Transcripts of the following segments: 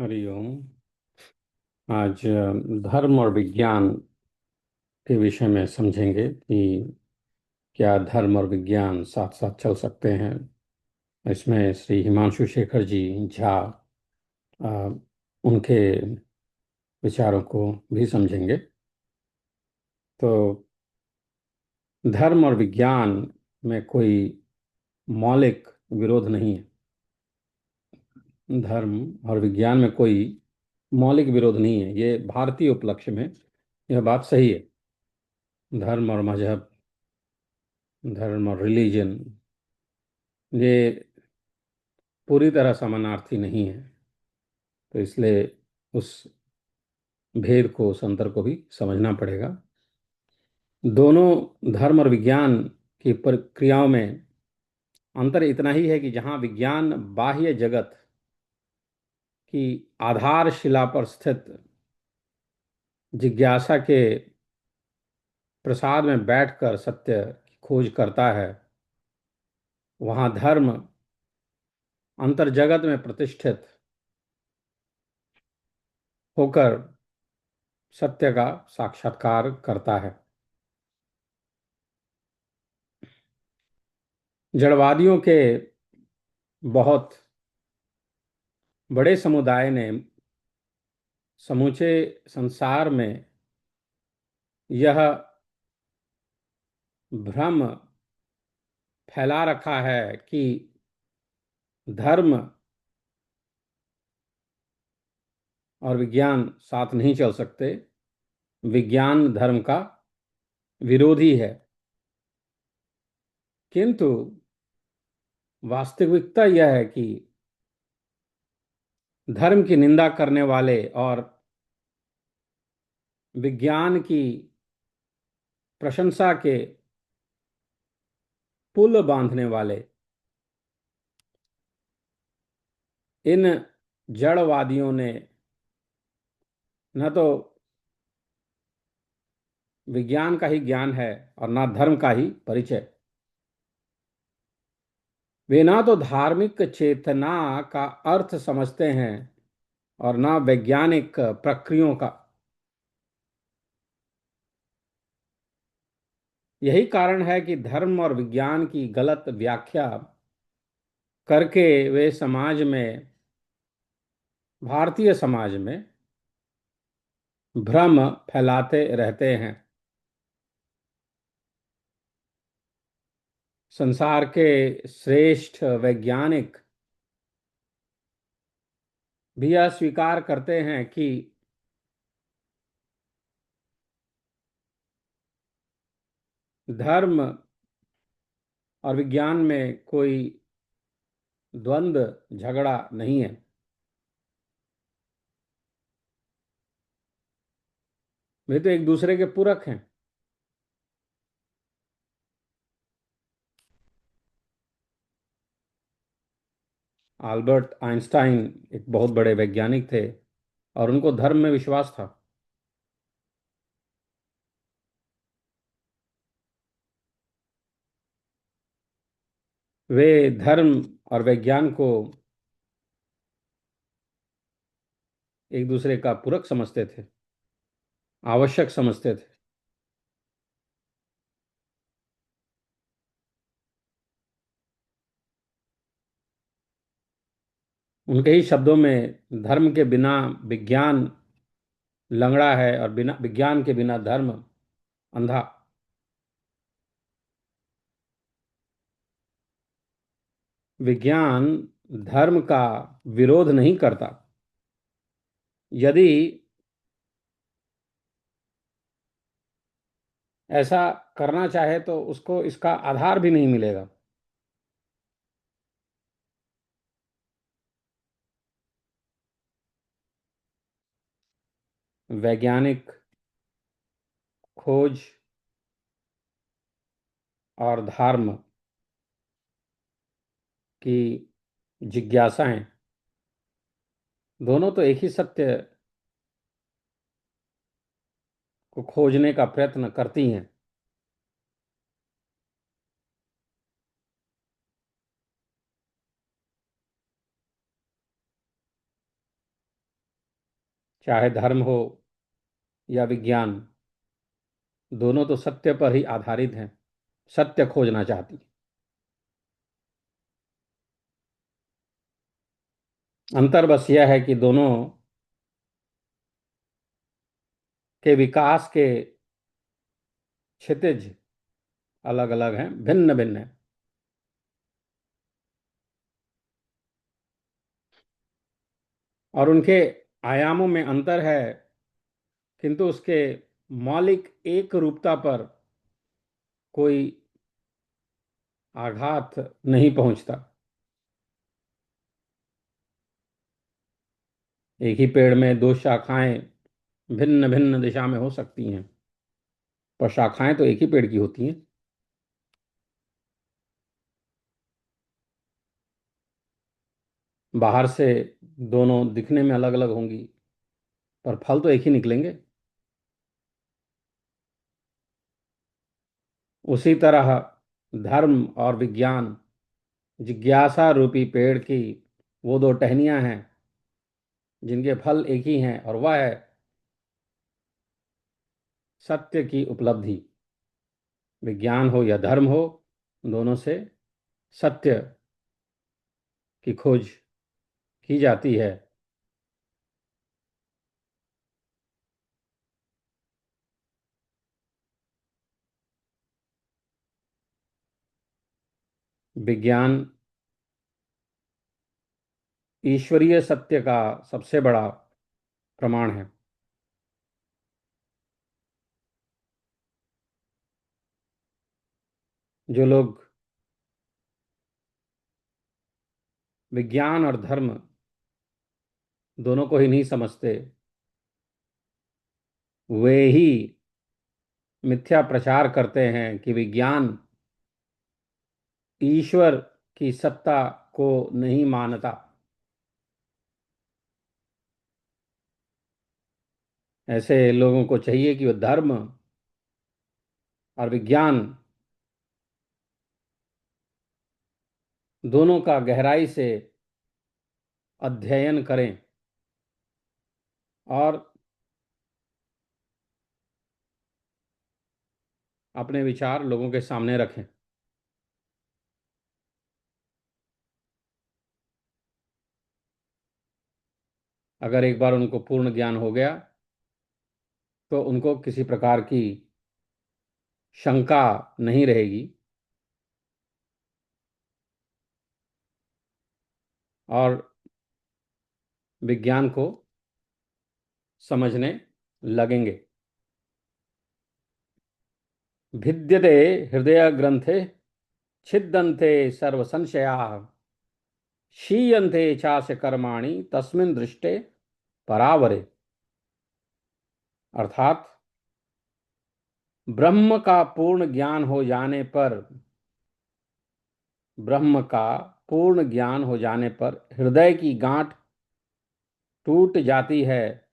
हरिओम। आज धर्म और विज्ञान के विषय में समझेंगे कि क्या धर्म और विज्ञान साथ साथ चल सकते हैं। इसमें श्री हिमांशु शेखर जी झा, अ, उनके विचारों को भी समझेंगे। तो धर्म और विज्ञान में कोई मौलिक विरोध नहीं है। धर्म और विज्ञान में कोई मौलिक विरोध नहीं है, ये भारतीय उपलक्ष्य में यह बात सही है। धर्म और मजहब, धर्म और रिलीजन, ये पूरी तरह समानार्थी नहीं है। तो इसलिए उस भेद को, उस अंतर को भी समझना पड़ेगा। दोनों धर्म और विज्ञान की प्रक्रियाओं में अंतर इतना ही है कि जहाँ विज्ञान बाह्य जगत की आधारशिला पर स्थित जिज्ञासा के प्रसाद में बैठकर सत्य की खोज करता है, वहाँ धर्म अंतर जगत में प्रतिष्ठित होकर सत्य का साक्षात्कार करता है। जड़वादियों के बहुत बड़े समुदाय ने समूचे संसार में यह भ्रम फैला रखा है कि धर्म और विज्ञान साथ नहीं चल सकते। विज्ञान धर्म का विरोधी है। किंतु वास्तविकता यह है कि धर्म की निंदा करने वाले और विज्ञान की प्रशंसा के पुल बांधने वाले इन जड़वादियों ने न तो विज्ञान का ही ज्ञान है और न धर्म का ही परिचय। वे ना तो धार्मिक चेतना का अर्थ समझते हैं और ना वैज्ञानिक प्रक्रियाओं का। यही कारण है कि धर्म और विज्ञान की गलत व्याख्या करके वे समाज में, भारतीय समाज में भ्रम फैलाते रहते हैं। संसार के श्रेष्ठ वैज्ञानिक भी यह स्वीकार करते हैं कि धर्म और विज्ञान में कोई द्वंद्व, झगड़ा नहीं है। वे तो एक दूसरे के पूरक हैं। अल्बर्ट आइंस्टाइन एक बहुत बड़े वैज्ञानिक थे और उनको धर्म में विश्वास था। वे धर्म और विज्ञान को एक दूसरे का पूरक समझते थे, आवश्यक समझते थे। उनके ही शब्दों में, धर्म के बिना विज्ञान लंगड़ा है और बिना विज्ञान के बिना धर्म अंधा। विज्ञान धर्म का विरोध नहीं करता। यदि ऐसा करना चाहे तो उसको इसका आधार भी नहीं मिलेगा। वैज्ञानिक खोज और धर्म की जिज्ञासाएं दोनों तो एक ही सत्य को खोजने का प्रयत्न करती हैं। चाहे धर्म हो या विज्ञान, दोनों तो सत्य पर ही आधारित हैं, सत्य खोजना चाहती। अंतर बस यह है कि दोनों के विकास के क्षितिज अलग अलग हैं, भिन्न भिन्न हैं। और उनके आयामों में अंतर है, किंतु उसके मौलिक एक रूपता पर कोई आघात नहीं पहुंचता। एक ही पेड़ में दो शाखाएं भिन्न भिन्न दिशा में हो सकती हैं, पर शाखाएं तो एक ही पेड़ की होती हैं। बाहर से दोनों दिखने में अलग अलग होंगी, पर फल तो एक ही निकलेंगे। उसी तरह धर्म और विज्ञान जिज्ञासा रूपी पेड़ की वो दो टहनियां हैं, जिनके फल एक ही हैं, और वह है सत्य की उपलब्धि। विज्ञान हो या धर्म हो, दोनों से सत्य की खोज की जाती है। विज्ञान ईश्वरीय सत्य का सबसे बड़ा प्रमाण है। जो लोग विज्ञान और धर्म दोनों को ही नहीं समझते, वे ही मिथ्या प्रचार करते हैं कि विज्ञान ईश्वर की सत्ता को नहीं मानता। ऐसे लोगों को चाहिए कि वे धर्म और विज्ञान दोनों का गहराई से अध्ययन करें और अपने विचार लोगों के सामने रखें। अगर एक बार उनको पूर्ण ज्ञान हो गया, तो उनको किसी प्रकार की शंका नहीं रहेगी, और विज्ञान को समझने लगेंगे। भिद्यते हृदय ग्रंथे छिद्यन्ते सर्व संशया, क्षीयन्ते चास्य कर्माणि तस्मिन् दृष्टे परावरे। अर्थात ब्रह्म का पूर्ण ज्ञान हो जाने पर, ब्रह्म का पूर्ण ज्ञान हो जाने पर हृदय की गांठ टूट जाती है,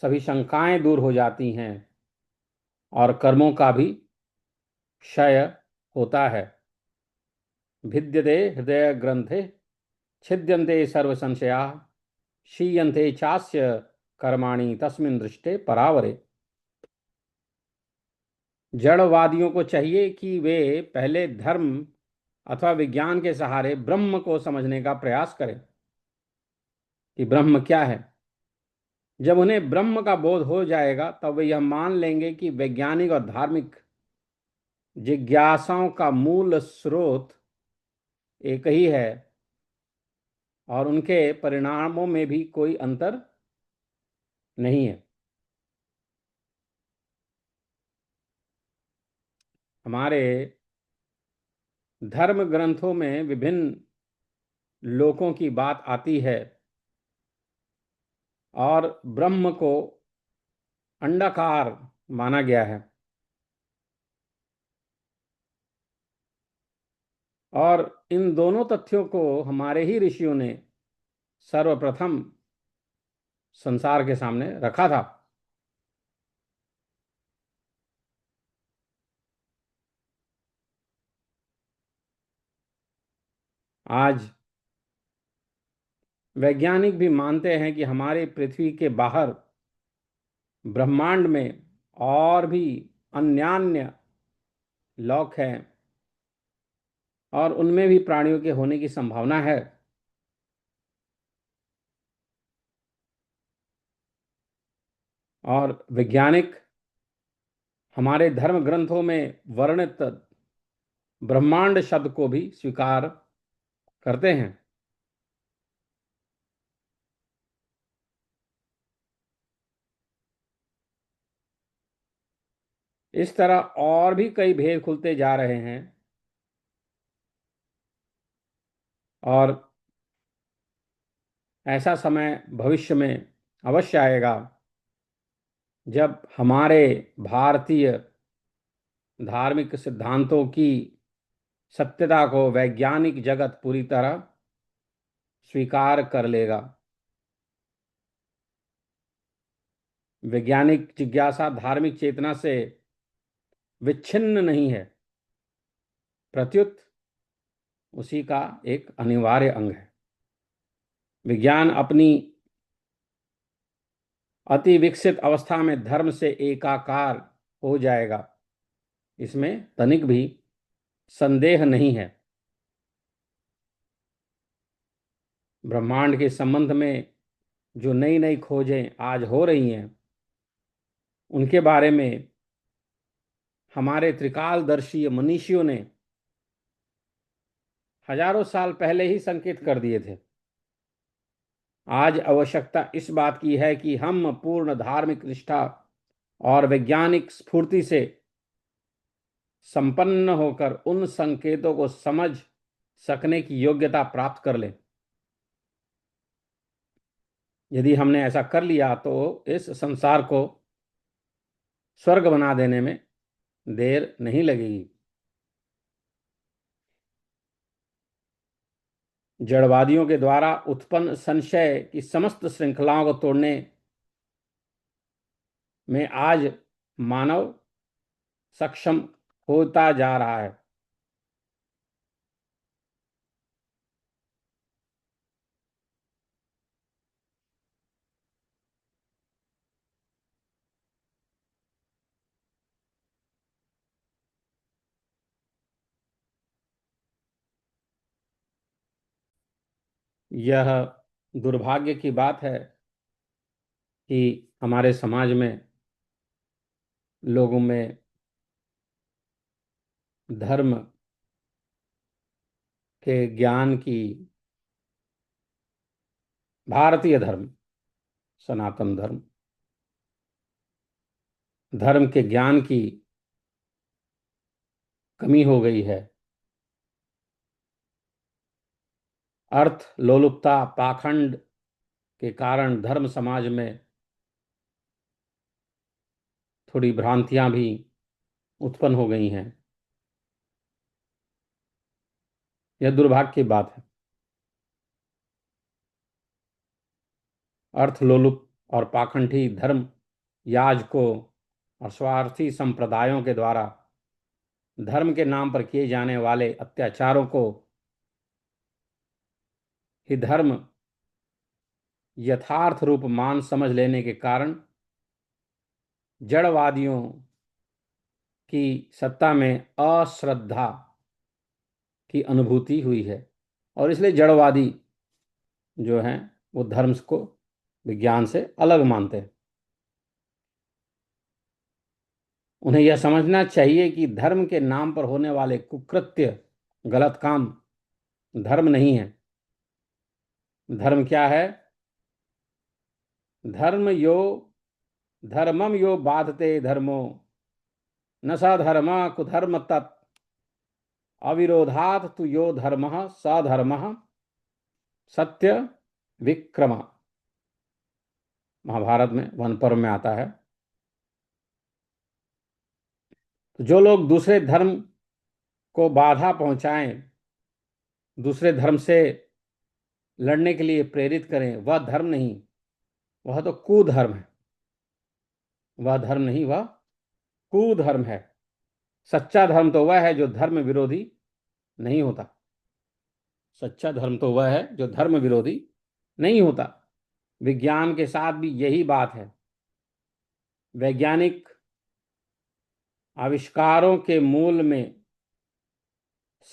सभी शंकाएं दूर हो जाती हैं, और कर्मों का भी क्षय होता है। भिद्यते हृदय ग्रंथे छिद्यन्ते सर्व संशया, क्षीयन्ते चास्य कर्माणि तस्मिन् दृष्टे परावरे। जड़वादियों को चाहिए कि वे पहले धर्म अथवा विज्ञान के सहारे ब्रह्म को समझने का प्रयास करें कि ब्रह्म क्या है। जब उन्हें ब्रह्म का बोध हो जाएगा, तब वे यह मान लेंगे कि वैज्ञानिक और धार्मिक जिज्ञासाओं का मूल स्रोत एक ही है, और उनके परिणामों में भी कोई अंतर नहीं है। हमारे धर्म ग्रंथों में विभिन्न लोकों की बात आती है, और ब्रह्म को अंडाकार माना गया है। और इन दोनों तथ्यों को हमारे ही ऋषियों ने सर्वप्रथम संसार के सामने रखा था। आज वैज्ञानिक भी मानते हैं कि हमारे पृथ्वी के बाहर ब्रह्मांड में और भी अन्यान्य लोक हैं और उनमें भी प्राणियों के होने की संभावना है। और वैज्ञानिक हमारे धर्म ग्रंथों में वर्णित ब्रह्मांड शब्द को भी स्वीकार करते हैं। इस तरह और भी कई भेद खुलते जा रहे हैं और ऐसा समय भविष्य में अवश्य आएगा जब हमारे भारतीय धार्मिक सिद्धांतों की सत्यता को वैज्ञानिक जगत पूरी तरह स्वीकार कर लेगा। वैज्ञानिक जिज्ञासा धार्मिक चेतना से विच्छिन्न नहीं है, प्रत्युत उसी का एक अनिवार्य अंग है। विज्ञान अपनी अति विकसित अवस्था में धर्म से एकाकार हो जाएगा, इसमें तनिक भी संदेह नहीं है। ब्रह्मांड के संबंध में जो नई नई खोजें आज हो रही हैं उनके बारे में हमारे त्रिकालदर्शी मनीषियों ने हजारों साल पहले ही संकेत कर दिए थे। आज आवश्यकता इस बात की है कि हम पूर्ण धार्मिक निष्ठा और वैज्ञानिक स्फूर्ति से संपन्न होकर उन संकेतों को समझ सकने की योग्यता प्राप्त कर लें। यदि हमने ऐसा कर लिया तो इस संसार को स्वर्ग बना देने में देर नहीं लगेगी। जड़वादियों के द्वारा उत्पन्न संशय की समस्त श्रृंखलाओं को तोड़ने में आज मानव सक्षम होता जा रहा है। यह दुर्भाग्य की बात है कि हमारे समाज में लोगों में धर्म के ज्ञान की, भारतीय धर्म, सनातन धर्म, धर्म के ज्ञान की कमी हो गई है। अर्थ लोलुपता, पाखंड के कारण धर्म समाज में थोड़ी भ्रांतियां भी उत्पन्न हो गई हैं। यह दुर्भाग्य की बात है। अर्थ लोलुप और पाखंडी धर्म याजकों और स्वार्थी संप्रदायों के द्वारा धर्म के नाम पर किए जाने वाले अत्याचारों को ही धर्म यथार्थ रूप मान समझ लेने के कारण जड़वादियों की सत्ता में अश्रद्धा की अनुभूति हुई है और इसलिए जड़वादी जो हैं वो धर्म को विज्ञान से अलग मानते हैं। उन्हें यह समझना चाहिए कि धर्म के नाम पर होने वाले कुकृत्य, गलत काम धर्म नहीं है। धर्म क्या है? धर्म यो धर्मम यो बाधते धर्मो न स धर्म कुधर्म तत् अविरोधात तु यो धर्म स धर्म सत्य विक्रमा। महाभारत में वन पर्व में आता है। तो जो लोग दूसरे धर्म को बाधा पहुंचाएं, दूसरे धर्म से लड़ने के लिए प्रेरित करें, वह धर्म नहीं, वह तो कुधर्म है। वह धर्म नहीं, वह कुधर्म है। सच्चा धर्म तो वह है जो धर्म विरोधी नहीं होता। सच्चा धर्म तो वह है जो धर्म विरोधी नहीं होता। विज्ञान के साथ भी यही बात है। वैज्ञानिक आविष्कारों के मूल में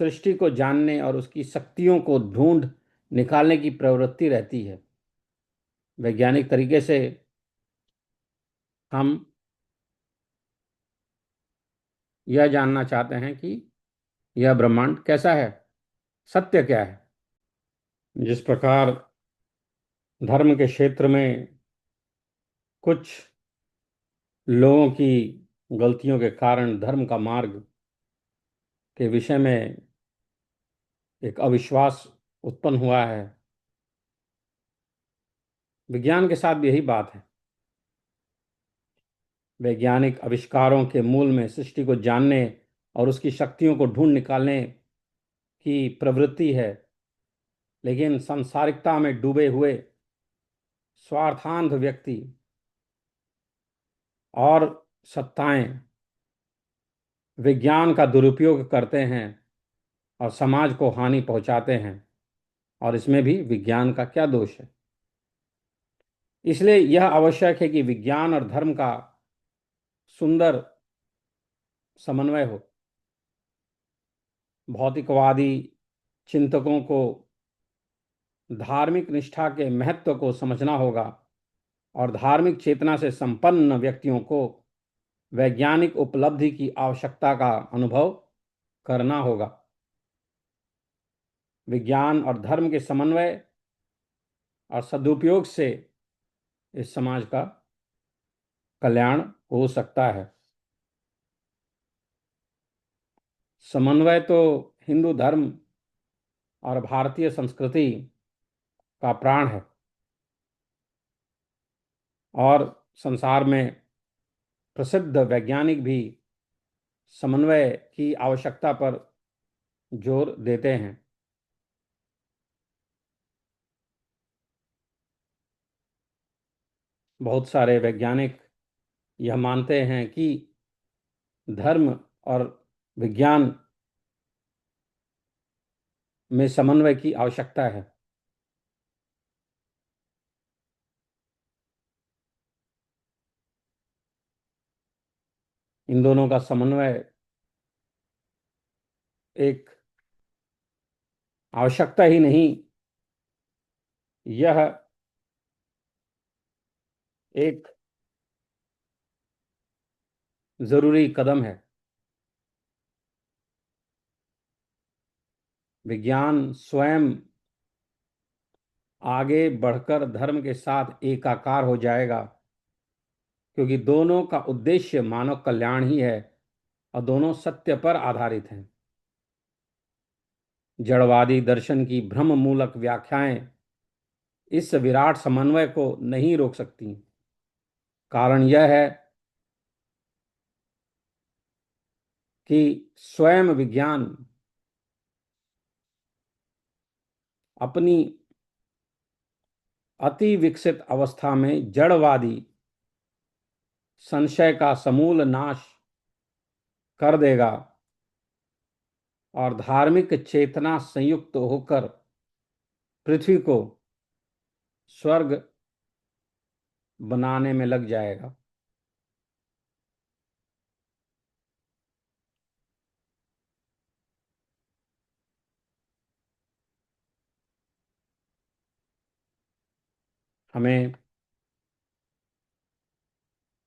सृष्टि को जानने और उसकी शक्तियों को ढूंढ निकालने की प्रवृत्ति रहती है। वैज्ञानिक तरीके से हम यह जानना चाहते हैं कि यह ब्रह्मांड कैसा है, सत्य क्या है। जिस प्रकार धर्म के क्षेत्र में कुछ लोगों की गलतियों के कारण धर्म का मार्ग के विषय में एक अविश्वास उत्पन्न हुआ है, विज्ञान के साथ भी यही बात है। वैज्ञानिक आविष्कारों के मूल में सृष्टि को जानने और उसकी शक्तियों को ढूंढ निकालने की प्रवृत्ति है, लेकिन सांसारिकता में डूबे हुए स्वार्थांध व्यक्ति और सत्ताएं विज्ञान का दुरुपयोग करते हैं और समाज को हानि पहुंचाते हैं, और इसमें भी विज्ञान का क्या दोष है। इसलिए यह आवश्यक है कि विज्ञान और धर्म का सुंदर समन्वय हो। भौतिकवादी चिंतकों को धार्मिक निष्ठा के महत्व को समझना होगा और धार्मिक चेतना से संपन्न व्यक्तियों को वैज्ञानिक उपलब्धि की आवश्यकता का अनुभव करना होगा। विज्ञान और धर्म के समन्वय और सदुपयोग से इस समाज का कल्याण हो सकता है। समन्वय तो हिंदू धर्म और भारतीय संस्कृति का प्राण है, और संसार में प्रसिद्ध वैज्ञानिक भी समन्वय की आवश्यकता पर जोर देते हैं। बहुत सारे वैज्ञानिक यह मानते हैं कि धर्म और विज्ञान में समन्वय की आवश्यकता है। इन दोनों का समन्वय एक आवश्यकता ही नहीं, यह एक जरूरी कदम है। विज्ञान स्वयं आगे बढ़कर धर्म के साथ एकाकार हो जाएगा, क्योंकि दोनों का उद्देश्य मानव कल्याण ही है और दोनों सत्य पर आधारित हैं। जड़वादी दर्शन की भ्रम मूलक व्याख्याएं इस विराट समन्वय को नहीं रोक सकती। कारण यह है कि स्वयं विज्ञान अपनी अति विकसित अवस्था में जड़वादी संशय का समूल नाश कर देगा और धार्मिक चेतना संयुक्त होकर पृथ्वी को स्वर्ग बनाने में लग जाएगा। हमें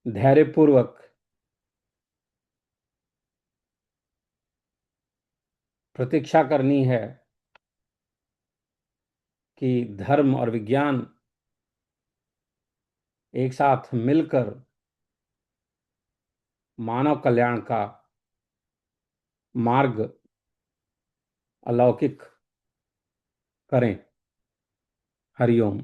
धैर्यपूर्वक प्रतीक्षा करनी है कि धर्म और विज्ञान एक साथ मिलकर मानव कल्याण का मार्ग अलौकिक करें। हरिओम।